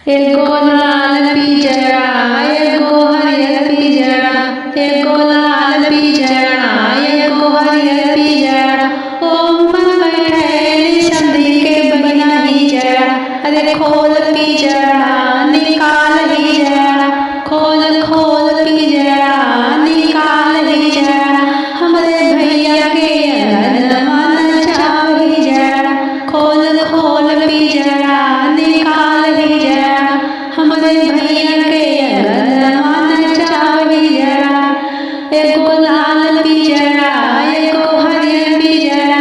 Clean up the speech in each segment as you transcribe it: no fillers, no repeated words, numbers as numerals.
एको लाल पिजड़ा एको हरियर पिजड़ा, एको लाल पिजड़ा एको हरियर पिजड़ा, ओम बैठैली संधि के बिना हिजड़ा। अरे खोल पिजड़ा निकाल हिजड़ा, खोल खोल पिजड़ा निकाल हिजड़ा, हमरे भैया के अंगनवा नचाव हिजड़ा। खोल खोल पिजड़ा निकाल हिजड़ा, हमरे भैया के अंगनवा नचाव हिजड़ा। एको लाल पिजड़ा एको हरियर पिजड़ा,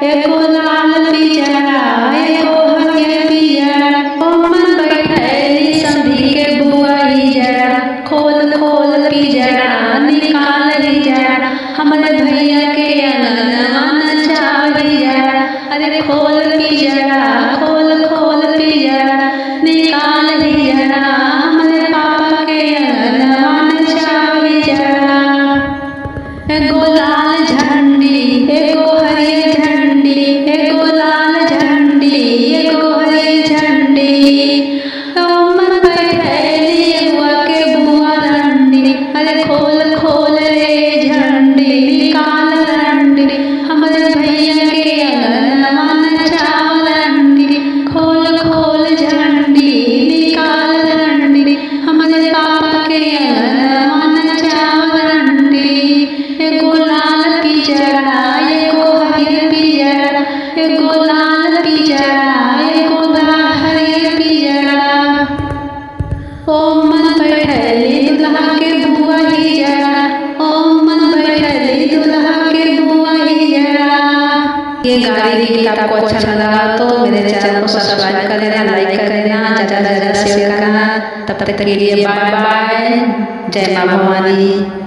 एको लाल पिजड़ा एको हरियर पिजड़ा, ओम बैठैली संधि के बुआ हिजड़ा। खोल खोल पिजड़ा निकाल हिजड़ा, हमरे भैया के अंगनवा नचाव हिजड़ा। अरे खोल पिजड़ा खोल खोल पिजड़ा निकाल हिजड़ा, हमरे पापा के अंगनवा नचाव हिजड़ा। एको लाल झंडी एको हरियर झंडी, एको लाल झंडी एको हरियर झंडी, ओम बैठैली अगुआ के बुआ रंडी। अरे खोल खोल रे झंडी निकाल रंडी, हमरे भैया के अंगनवा नचाव रंडी। खोल खोल झंडी निकाल रंडी, हमरे पापा के अंगनवा नचाव रंडी। एको लाल पिजड़ा एको हरियर पिजड़ा, एको लाल पिजड़ा एको हरियर पिजड़ा, ओम बैठैली दुल्हा के बुआ हिजड़ा, ओम बैठैली दुल्हा के बुआ हिजड़ा। ये गाड़ी किताब को अच्छा लगा तो मेरे चैनल को सब्सक्राइब कर देना, लाइक कर देना, ज़्यादा से ज़्यादा शेयर करना। तब तक के लिए बाय बाय, जय माँ भवानी।